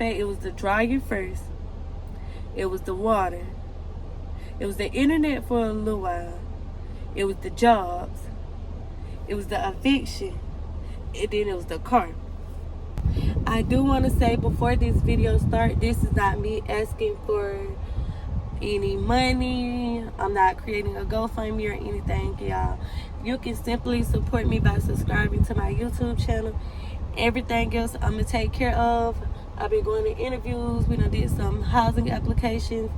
fact, it was the dryer first. It was the water. It was the internet for a little while. It was the jobs. It was the eviction. And then it was the car. I do want to say before this video starts, this is not me asking for any money. I'm not creating a GoFundMe or anything, y'all. You can simply support me by subscribing to my YouTube channel. Everything else I'm going to take care of. I've been going to interviews. We done did some housing applications.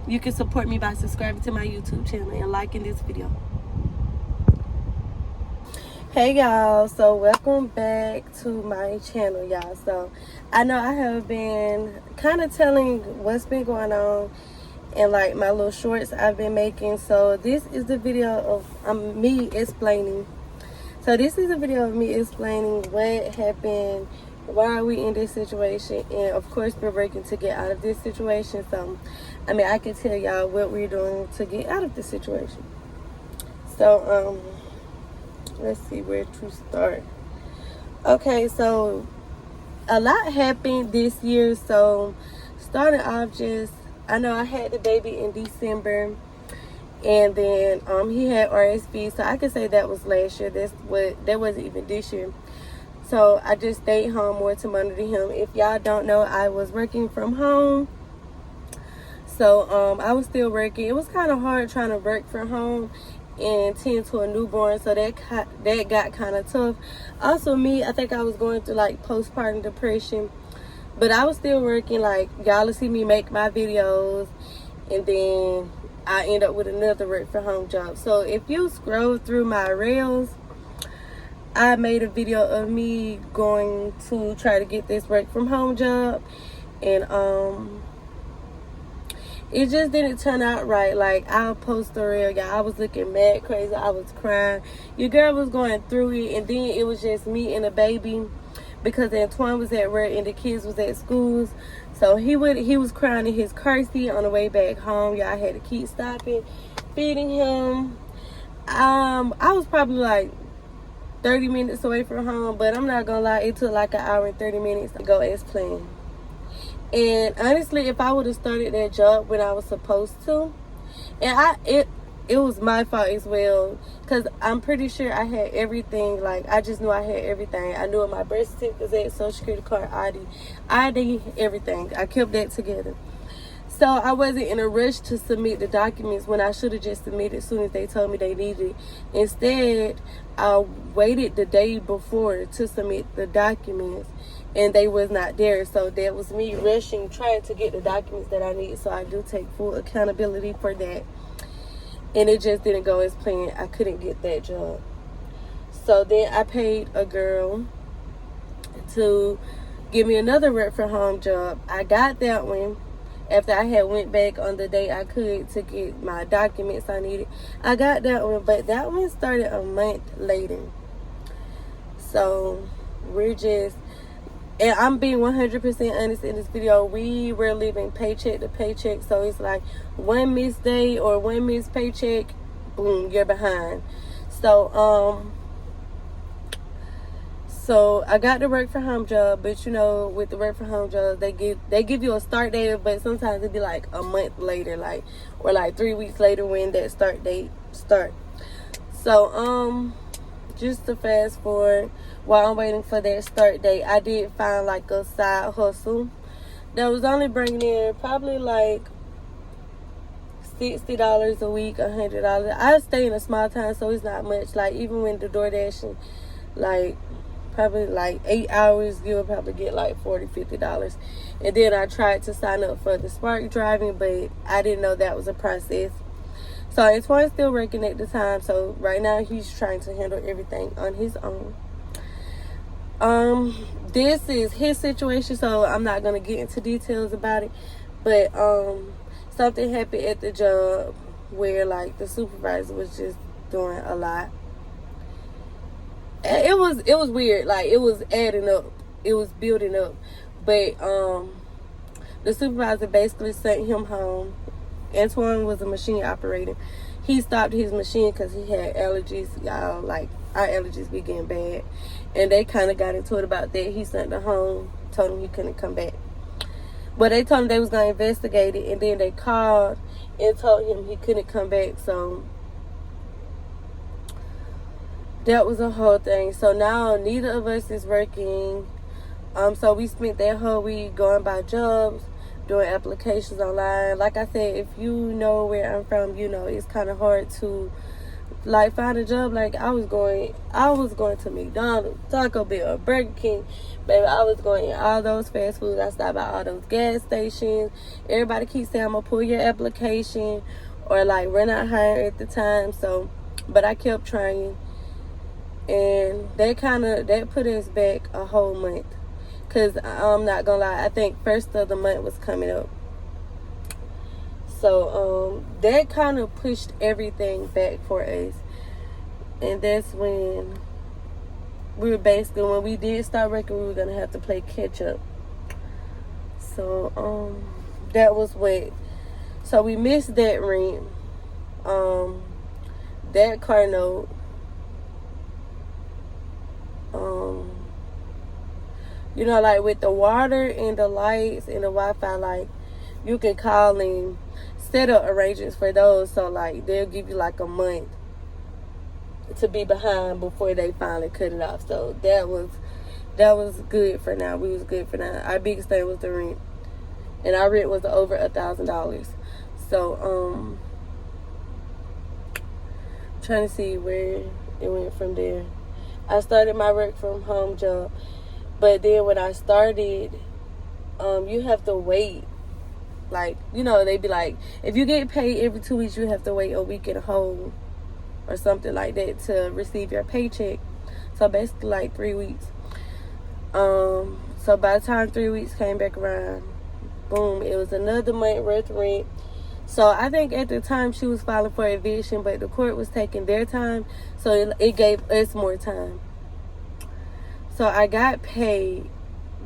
You can support me by subscribing to my YouTube channel and liking this video. Hey y'all, so welcome back to my channel, y'all. So I know I have been kind of telling what's been going on and like my little shorts I've been making. So this is the video of me explaining. So this is a video of me explaining what happened, why are we in this situation, and of course we're working to get out of this situation. So I mean, I can tell y'all what we're doing to get out of this situation. So let's see where to start. Okay, so a lot happened this year. So starting off, I know I had the baby in December, and then he had RSV, so I could say that was last year. That wasn't even this year. So I just stayed home more to monitor him. If y'all don't know, I was working from home. So I was still working. It was kind of hard trying to work from home and tend to a newborn, so that got kind of tough. Also me, I think I was going through like postpartum depression, but I was still working. Like, y'all will see me make my videos, and then I end up with another work from home job. So if you scroll through my reels, I made a video of me going to try to get this work from home job, and it just didn't turn out right. Like, I'll post the reel, y'all. I was looking mad crazy. I was crying. Your girl was going through it, and then it was just me and a baby because Antoine was at work and the kids was at schools. So he was crying in his car seat on the way back home. Y'all, had to keep stopping, feeding him. I was probably like 30 minutes away from home, but I'm not gonna lie, it took like an hour and 30 minutes to go as planned. And honestly, if I would have started that job when I was supposed to, and it was my fault as well, because I'm pretty sure I had everything. Like, I just knew I had everything. I knew what my birth certificate was at, social security card, ID, everything. I kept that together. So I wasn't in a rush to submit the documents when I should have just submitted as soon as they told me they needed it. Instead, I waited the day before to submit the documents, and they was not there. So that was me rushing, trying to get the documents that I need. So I do take full accountability for that. And it just didn't go as planned. I couldn't get that job. So then I paid a girl to give me another work from home job. I got that one after I had went back on the day I could to get my documents I needed. I got that one, but that one started a month later. So and I'm being 100% honest in this video. We were living paycheck to paycheck. So it's like one missed day or one missed paycheck, boom, you're behind. So I got the work from home job, but you know, with the work from home job, they give you a start date, but sometimes it'd be like a month later, or like 3 weeks later when that start date start. So just to fast forward, while I'm waiting for that start date, I did find like a side hustle that was only bringing in probably like $60 a week, $100. I stay in a small town, so it's not much. Like, even when the DoorDash, like probably like 8 hours, you'll probably get like $40, $50. And then I tried to sign up for the Spark driving, but I didn't know that was a process. So Antoine's still working at the time, so right now he's trying to handle everything on his own. This is his situation, so I'm not gonna get into details about it, but something happened at the job where like the supervisor was just doing a lot. It was weird. Like, it was adding up, it was building up, but the supervisor basically sent him home. Antoine was a machine operator. He stopped his machine because he had allergies. Y'all, like, our allergies be getting bad, and they kind of got into it about that. He sent him home, told him he couldn't come back. But they told him they was gonna investigate it, and then they called and told him he couldn't come back. So that was a whole thing. So now neither of us is working. So we spent that whole week going by jobs, doing applications online. Like I said, if you know where I'm from, you know it's kind of hard to like find a job. Like I was going to McDonald's, Taco Bell, Burger King, baby. I was going in all those fast foods. I stopped by all those gas stations. Everybody keeps saying I'm gonna pull your application or like we're not hiring at the time. So, but I kept trying, and that put us back a whole month. Cause I'm not gonna lie, I think first of the month was coming up. So that kind of pushed everything back for us. And that's when when we did start working, we were gonna have to play catch up. So that was what. So we missed that rent, that car note, you know, like with the water and the lights and the Wi-Fi, like you can call and set up arrangements for those. So like they'll give you like a month to be behind before they finally cut it off. So that was good for now. We was good for now. Our biggest thing was the rent, and our rent was over $1,000. So trying to see where it went from there. I started my work from home job, but then when I started, you have to wait. Like, you know, they be like, if you get paid every 2 weeks, you have to wait a week and a whole or something like that to receive your paycheck. So basically like 3 weeks. So by the time 3 weeks came back around, boom, it was another month worth of rent. So I think at the time she was filing for eviction, but the court was taking their time, so it gave us more time. So I got paid.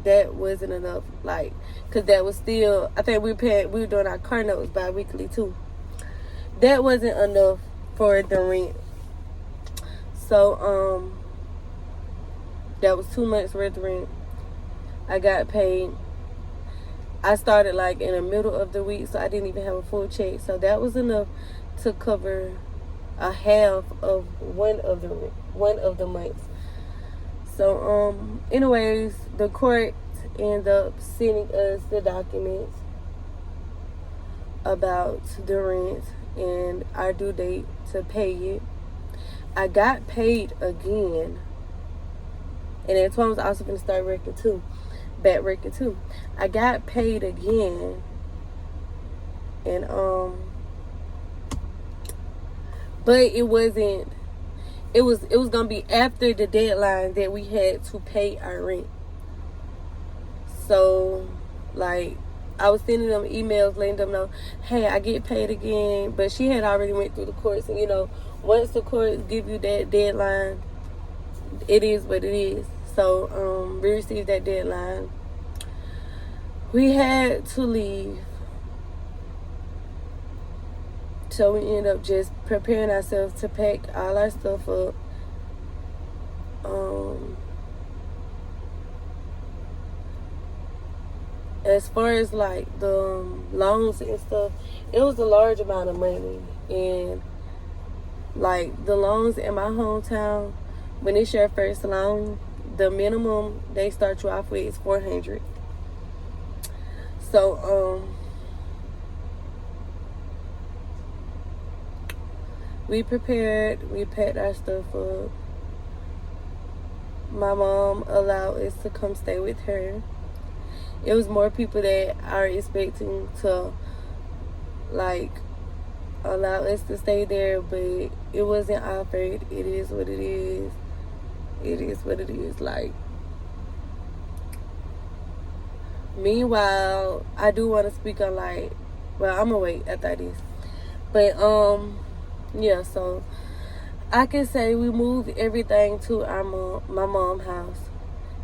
That wasn't enough, like, because that was still, I think we were doing our car notes bi-weekly too. That wasn't enough for the rent. So that was 2 months worth of rent. I got paid. I started like in the middle of the week, so I didn't even have a full check. So that was enough to cover a half of one of the months. So anyways, the court ended up sending us the documents about the rent and our due date to pay it. I got paid again, and Antoine was also going to start working too. Back working too. I got paid again, and but it wasn't. It was gonna be after the deadline that we had to pay our rent. So, like, I was sending them emails, letting them know, hey, I get paid again. But she had already went through the courts, and you know, once the courts give you that deadline, it is what it is. So we received that deadline. We had to leave. So we ended up just preparing ourselves to pack all our stuff up. As far as like the loans and stuff, it was a large amount of money. And like the loans in my hometown, when it's your first loan, the minimum they start you off with is $400. So we prepared, we packed our stuff up. My mom allowed us to come stay with her. It was more people that are expecting to like allow us to stay there, but it wasn't offered. It is what it is. It is what it is. Like, meanwhile, I do want to speak on like, well, I'm gonna wait after this. But yeah, so I can say we moved everything to my mom's house,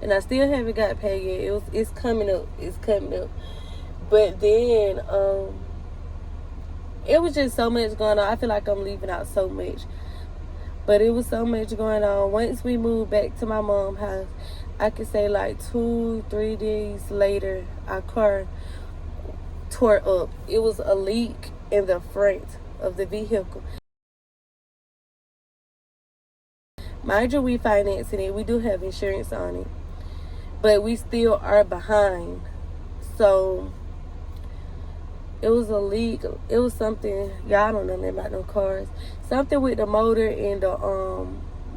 and I still haven't got paid yet. It's coming up. It's coming up. But then it was just so much going on. I feel like I'm leaving out so much, but it was so much going on. Once we moved back to my mom's house, I could say like 2-3 days later, our car tore up. It was a leak in the front of the vehicle. Mind you, we financing it. We do have insurance on it. But we still are behind. So it was a leak. It was something, y'all don't know nothing about no cars. Something with the motor and the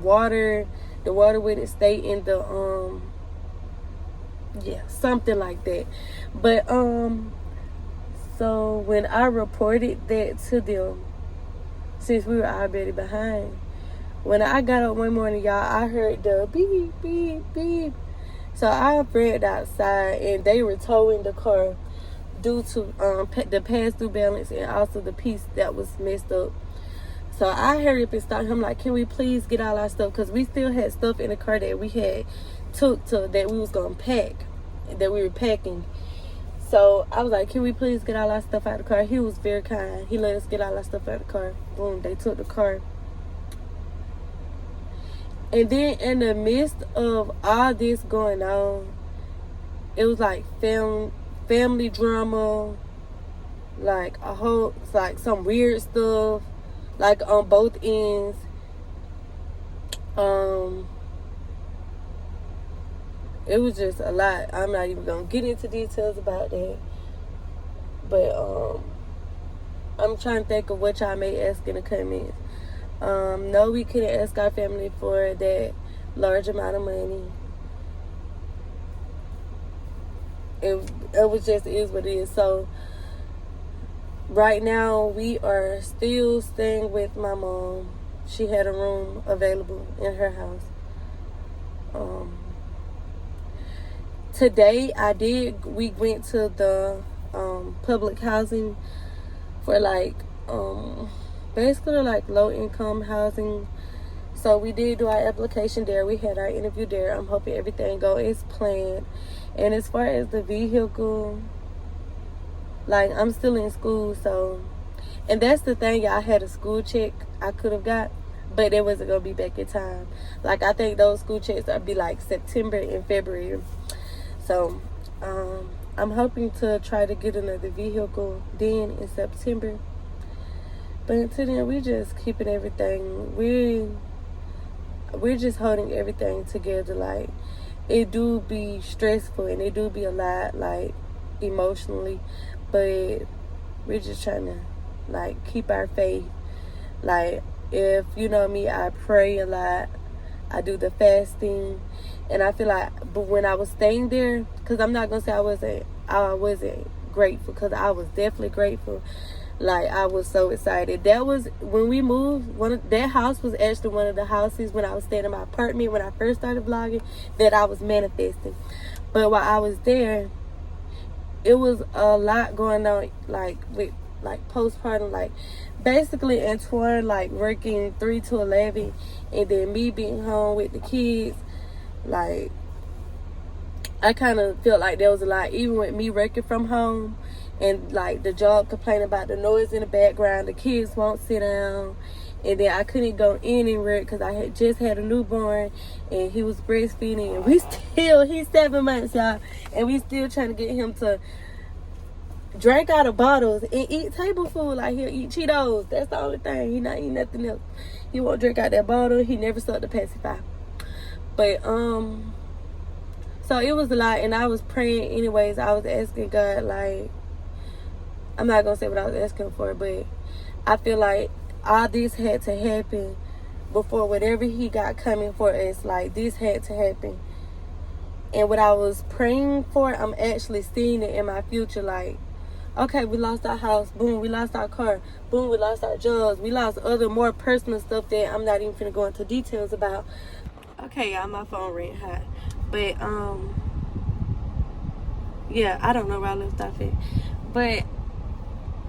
water. The water wouldn't stay in the yeah, something like that. But so when I reported that to them, since we were already behind, when I got up one morning, y'all, I heard the beep, beep, beep. So I ran outside, and they were towing the car due to the pass-through balance and also the piece that was messed up. So I hurried up and stopped him, like, can we please get all our stuff? Because we still had stuff in the car that we had took to, that we was going to pack, that we were packing. So I was like, can we please get all our stuff out of the car? He was very kind. He let us get all our stuff out of the car. Boom, they took the car. And then in the midst of all this going on, it was like family drama, like a whole, like some weird stuff, like on both ends. It was just a lot. I'm not even gonna get into details about that. But I'm trying to think of what y'all may ask in the comments. No, we couldn't ask our family for that large amount of money. It was just is what it is. So right now we are still staying with my mom. She had a room available in her house. Today we went to the public housing for like basically like low income housing. So we did do our application there. We had our interview there. I'm hoping everything goes as planned. And as far as the vehicle, like, I'm still in school, so, and that's the thing, y'all. I had a school check I could have got, but it wasn't gonna be back in time. Like, I think those school checks would be like September and February. So I'm hoping to try to get another vehicle then in September. But until then, we just keeping everything. We're just holding everything together. Like, it do be stressful and it do be a lot, like, emotionally, but we're just trying to, like, keep our faith. Like, if you know me, I pray a lot. I do the fasting, and I feel like, but when I was staying there, because I'm not gonna say I wasn't grateful, because I was definitely grateful. Like, I was so excited. That was when we moved. That house was actually one of the houses when I was staying in my apartment when I first started vlogging that I was manifesting. But while I was there, it was a lot going on, like with like postpartum, like basically Antoine like working 3 to 11, and then me being home with the kids. Like, I kind of felt like there was a lot, even with me working from home. And like the job complaining about the noise in the background, the kids won't sit down, and then I couldn't go anywhere because I had just had a newborn and he was breastfeeding, and he's 7 months, y'all, and we still trying to get him to drink out of bottles and eat table food. Like, he'll eat Cheetos. That's the only thing. He not eating nothing else. He won't drink out that bottle. He never sucked the pacifier. But so it was a lot, and I was praying anyways. I was asking God, like, I'm not going to say what I was asking for, but I feel like all this had to happen before whatever he got coming for us. Like, this had to happen. And what I was praying for, I'm actually seeing it in my future. Like, okay, we lost our house. Boom, we lost our car. Boom, we lost our jobs. We lost other more personal stuff that I'm not even finna go into details about. Okay, y'all, my phone ran hot. But, yeah, I don't know where I left off at. But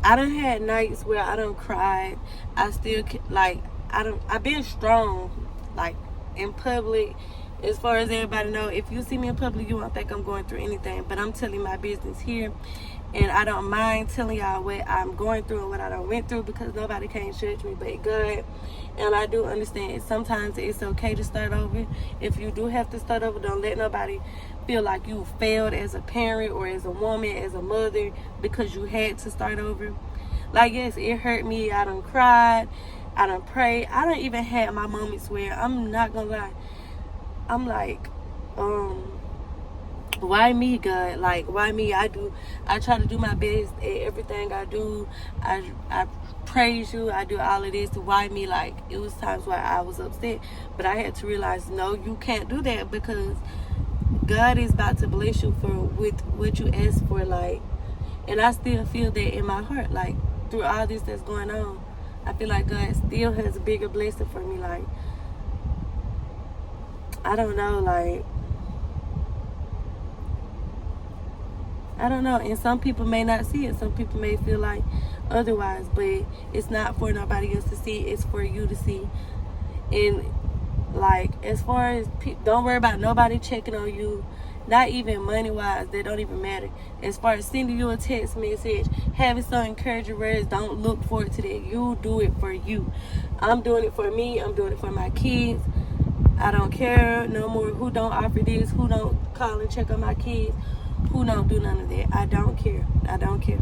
I done had nights where I done cried. I still, like, I've been strong, like, in public as far as everybody know, if you see me in public, you won't think I'm going through anything. But I'm telling my business here. And I don't mind telling y'all what I'm going through and what I done went through, because nobody can judge me but God. And I do understand sometimes it's okay to start over. If you do have to start over, don't let nobody feel like you failed as a parent or as a woman, as a mother, because you had to start over. Like, yes, it hurt me. I done cried. I done prayed. I done even had my moments where, I'm not gonna lie, I'm like, why me, God? Like, why me? I try to do my best at everything I do. I praise you. I do all of this. Why me? Like, it was times where I was upset, but I had to realize, no, you can't do that, because God is about to bless you with what you asked for. Like, and I still feel that in my heart. Like, through all this that's going on, I feel like God still has a bigger blessing for me. Like, I don't know, like, I don't know. And some people may not see it. Some people may feel like otherwise, but it's not for nobody else to see. It's for you to see. And like, as far as don't worry about nobody checking on you, not even money wise, that don't even matter. As far as sending you a text message, having some encouraging words, don't look forward to that. You do it for you. I'm doing it for me. I'm doing it for my kids. I don't care no more who don't offer this, who don't call and check on my kids, who don't do none of that. I don't care. I don't care.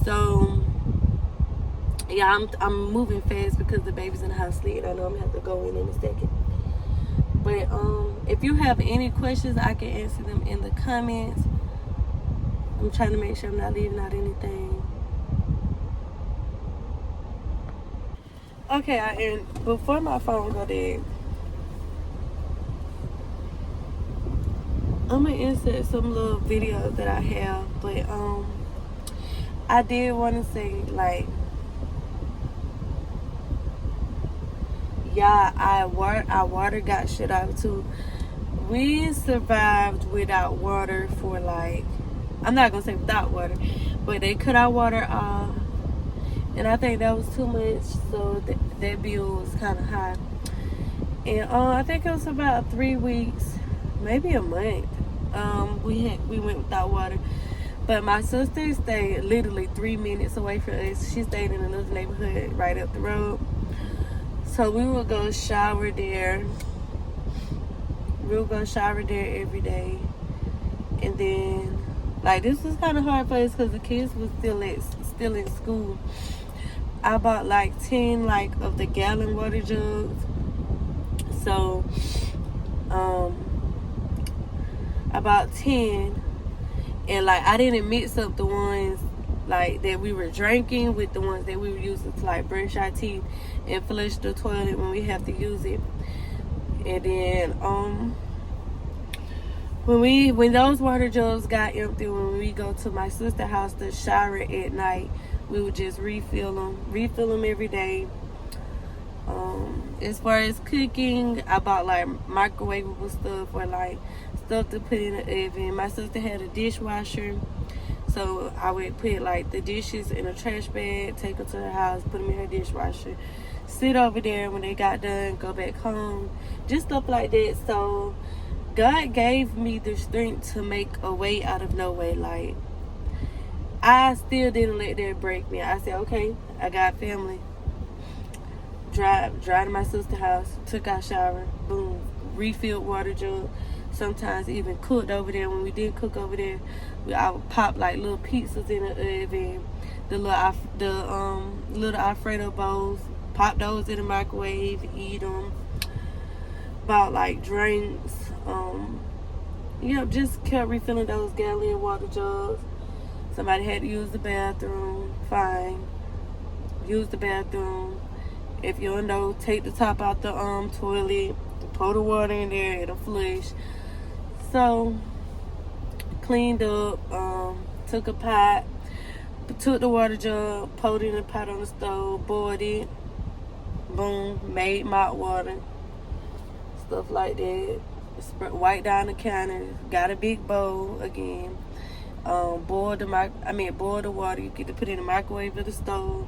So yeah, I'm moving fast because the baby's in the house sleep. I know I'm gonna have to go in a second. But if you have any questions, I can answer them in the comments. I'm trying to make sure I'm not leaving out anything. Okay, and before my phone go dead, I'm gonna insert some little videos that I have, but I did want to say, like, yeah, our water got shut off too. We survived without water for, like, I'm not gonna say without water, but they cut our water off, and I think that was too much, so that bill was kind of high. And I think it was about 3 weeks, maybe a month. We went without water, but my sister stayed literally 3 minutes away from us. She stayed in another neighborhood right up the road, so we would go shower there. We would go shower there every day, and then, like, this was kind of hard for us because the kids was still in school. I bought like 10 like of the gallon water jugs, so I bought 10, and like, I didn't mix up the ones like that we were drinking with the ones that we were using to like brush our teeth and flush the toilet when we have to use it. And then when those water jugs got empty, when we go to my sister's house to shower at night, we would just refill them every day. As far as cooking, I bought like microwavable stuff, or like stuff to put in the oven. My sister had a dishwasher, so I would put like the dishes in a trash bag, take them to her house, put them in her dishwasher, sit over there. When they got done, go back home, just stuff like that. So God gave me the strength to make a way out of no way. Like, I still didn't let that break me. I said, okay, I got family. Drive to my sister's house, took our shower, boom, refilled water jug. Sometimes even cooked over there. When we did cook over there, I would pop like little pizzas in the oven, the little Alfredo bowls, pop those in the microwave, eat them. Bought like drinks, just kept refilling those gallon water jugs. Somebody had to use the bathroom, fine, use the bathroom. If you don't know, take the top out the toilet, pour the water in there, it'll flush. So, cleaned up, took a pot, took the water jug, poured it in a pot on the stove, boiled it, boom, made mop water, stuff like that. Wiped down the counter, got a big bowl again, boiled the water. You get to put it in the microwave or the stove.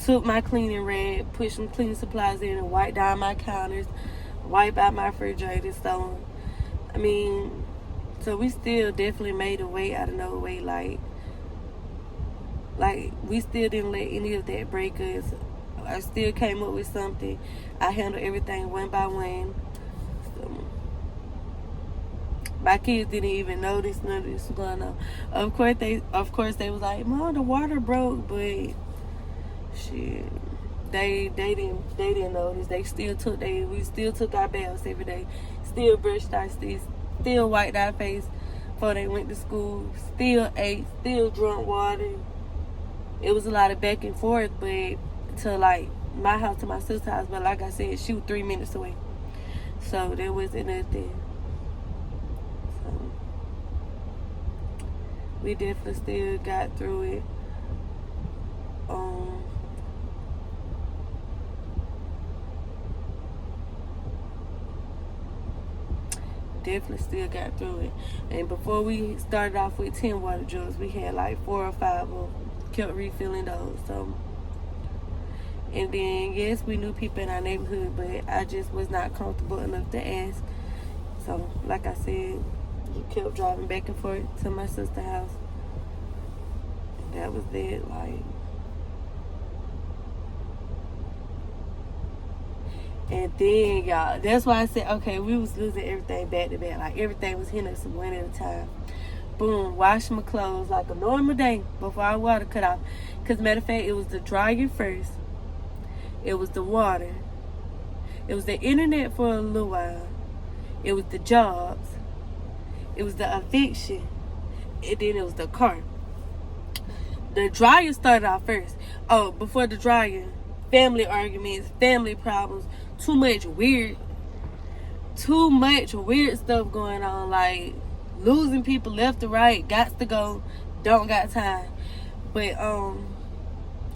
Took my cleaning rag, put some cleaning supplies in, and wiped down my counters, wipe out my refrigerator. So, I mean, so we still definitely made a way out of no way. Like we still didn't let any of that break us. I still came up with something. I handled everything one by one. So, my kids didn't even notice none of this was going on. Of course they was like, "Mom, the water broke," but shit, they didn't notice. We still took our baths every day. Still brushed our teeth. Still wiped our face before they went to school. Still ate. Still drank water. It was a lot of back and forth, but to like my house to my sister's house, but like I said, she was 3 minutes away. So there wasn't nothing. So we definitely still got through it. Definitely still got through it. And before we started off with 10 water jugs, we had like 4 or 5 of them. Kept refilling those. So, and then yes, we knew people in our neighborhood, but I just was not comfortable enough to ask. So like I said, we kept driving back and forth to my sister's house. That was it. Like, and then y'all, that's why I said, okay, we was losing everything back to back. Like everything was hitting us one at a time. Boom, wash my clothes like a normal day before our water cut off. Because matter of fact, it was the dryer first. It was the water. It was the internet for a little while. It was the jobs. It was the eviction. And then it was the car. The dryer started off first. Oh, before the dryer, family arguments, family problems, too much weird stuff going on. Like, losing people left to right, got to go, don't got time. But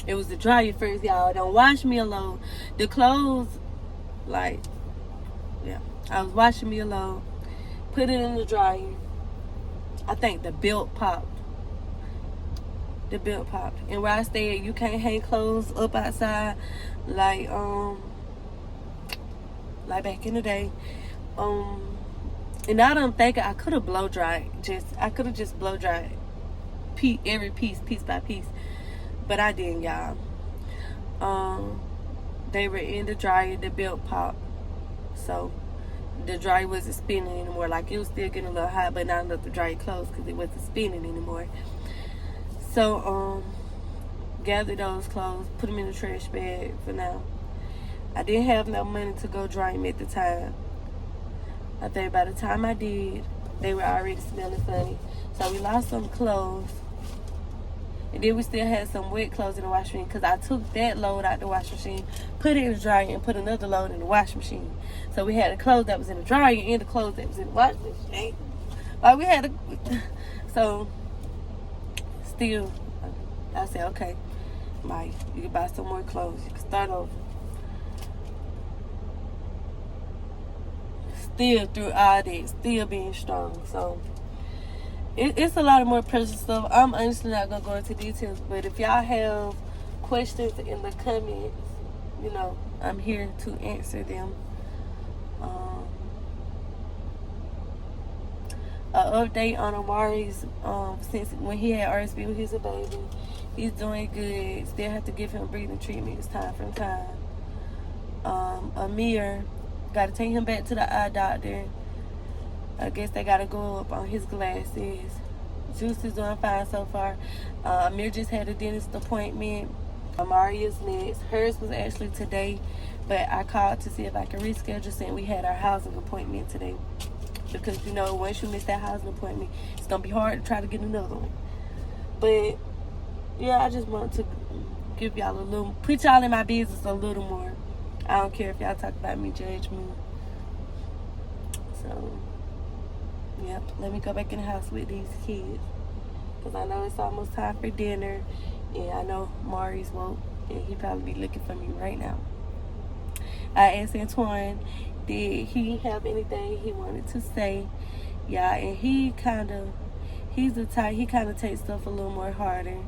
it was the dryer first, y'all. Don't wash me alone. The clothes, like, yeah, I was washing me alone. Put it in the dryer. I think the belt popped. And where I stay at, you can't hang clothes up outside like back in the day. And now that I'm thinking, I could have blow dried. I could have just blow dried every piece by piece. But I didn't, y'all. They were in the dryer, the belt popped. So the dryer wasn't spinning anymore. Like, it was still getting a little hot, but not enough to dry your clothes because it wasn't spinning anymore. So, gathered those clothes, put them in the trash bag for now. I didn't have no money to go dry them at the time. I think by the time I did, they were already smelling funny. So we lost some clothes. And then we still had some wet clothes in the washing machine because I took that load out the washing machine, put it in the dryer, and put another load in the washing machine. So we had the clothes that was in the dryer and the clothes that was in the washing machine. Like, we had so still, I said, okay, Mike, you can buy some more clothes. You can start over. Still through all that, still being strong. So it's a lot of more pressure stuff. I'm honestly not gonna go into details, but if y'all have questions in the comments, you know, I'm here to answer them. An update on Amari's, since when he had RSV when he was a baby, he's doing good. Still have to give him breathing treatments time from time. Amir, got to take him back to the eye doctor. I guess they got to go up on his glasses. Juice is doing fine so far. Amir just had a dentist appointment. Amari is next. Hers was actually today, but I called to see if I could reschedule since we had our housing appointment today. Because, you know, once you miss that housing appointment, it's going to be hard to try to get another one. But, yeah, I just want to give y'all a little, put y'all in my business a little more. I don't care if y'all talk about me, judge me. So, yep, let me go back in the house with these kids. Because I know it's almost time for dinner. And I know Mari's woke. And he probably be looking for me right now. I asked Antoine, did he have anything he wanted to say? Yeah, and he's the type, he kind of takes stuff a little more harder.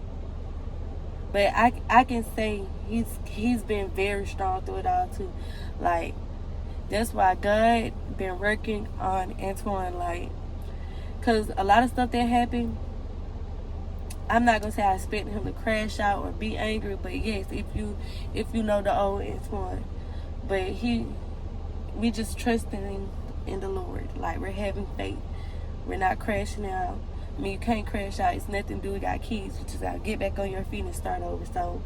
But I can say he's been very strong through it all too. Like, That's why God been working on Antoine, like, because a lot of stuff that happened, I'm not gonna say I expected him to crash out or be angry, but yes, if you know the old Antoine, but we just trusting in the Lord, like we're having faith, we're not crashing out. I mean, you can't crash out. It's nothing to do. We got kids. You just gotta get back on your feet and start over. So,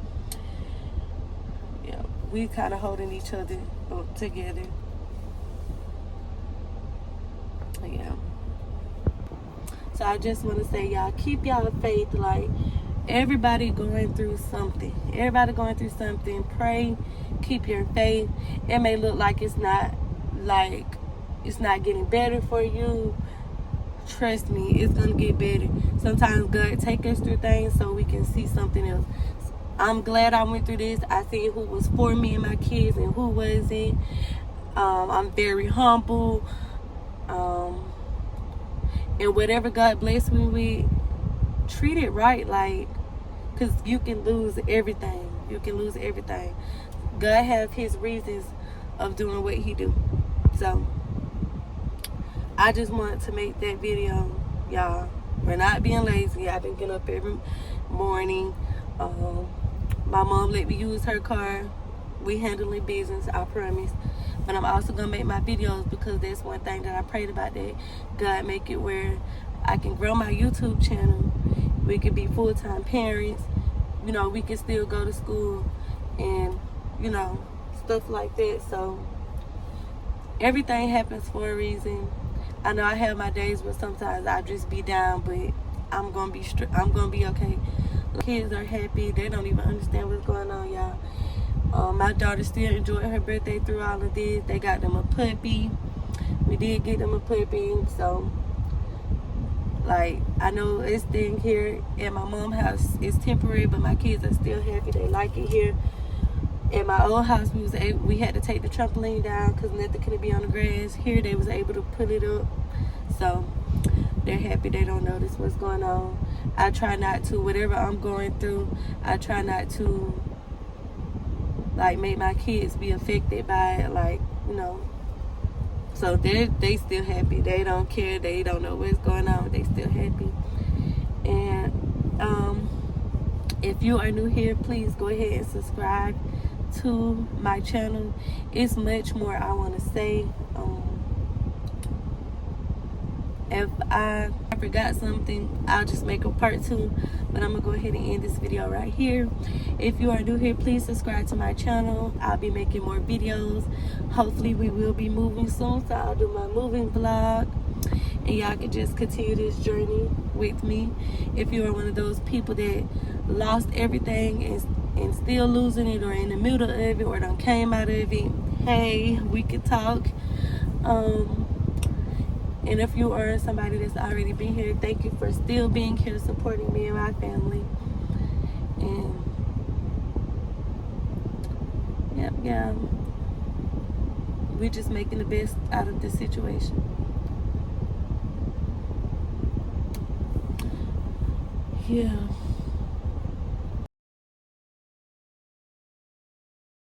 yeah, we kind of holding each other together. Yeah. So I just want to say, y'all, keep y'all faith. Like, everybody going through something. Everybody going through something. Pray. Keep your faith. It may look like it's not getting better for you. Trust me, it's gonna get better. Sometimes God take us through things so we can see something else. I'm glad I went through this. I see who was for me and my kids and who wasn't. I'm very humble. And whatever God bless me with, treat it right, like, because you can lose everything. You can lose everything. God have his reasons of doing what he do. So I just wanted to make that video, y'all. We're not being lazy. I've been getting up every morning. My mom let me use her car. We handling business, I promise. But I'm also gonna make my videos, because that's one thing that I prayed about, that God make it where I can grow my YouTube channel. We could be full-time parents. You know, we can still go to school and, you know, stuff like that. So everything happens for a reason. I know I have my days where sometimes I just be down, but I'm gonna be okay. The kids are happy. They don't even understand what's going on, y'all. My daughter still enjoyed her birthday through all of this. They got them a puppy. We did get them a puppy. So, like, I know this thing here at my mom's house is temporary, but my kids are still happy. They like it here. At my old house, we had to take the trampoline down because nothing could be on the grass. Here, they was able to put it up. So, they're happy. They don't notice what's going on. I try not to, whatever I'm going through, I try not to, like, make my kids be affected by it, like, you know. So, they still happy. They don't care. They don't know what's going on. They still happy. And, if you are new here, please go ahead and subscribe to my channel. It's much more I want to say. If I forgot something, I'll just make a part 2, but I'm gonna go ahead and end this video right here. If you are new here, please subscribe to my channel. I'll be making more videos. Hopefully we will be moving soon, so I'll do my moving vlog, and y'all can just continue this journey with me. If you are one of those people that lost everything and still losing it, or in the middle of it, or done came out of it, hey, we could talk. And if you are somebody that's already been here, thank you for still being here, supporting me and my family. And yeah, we're just making the best out of the situation. Yeah.